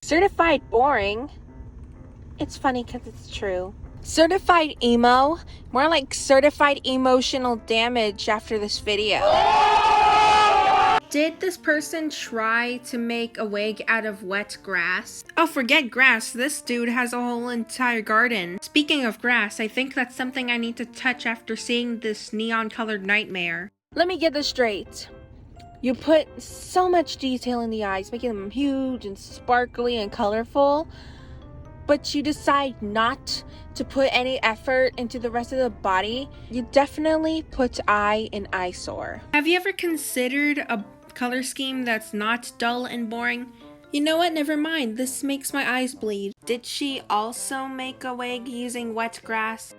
Certified boring? It's funny because it's true. Certified emo? More like certified emotional damage after this video. Did this person try to make a wig out of wet grass? Oh, forget grass. This dude has a whole entire garden. Speaking of grass, I think that's something I need to touch after seeing this neon-colored nightmare. Let me get this straight. You put so much detail in the eyes, making them huge and sparkly and colorful, but you decide not to put any effort into the rest of the body. You definitely put eye in eyesore. Have you ever considered a color scheme that's not dull and boring? You know what? Never mind. This makes my eyes bleed. Did she also make a wig using wet grass?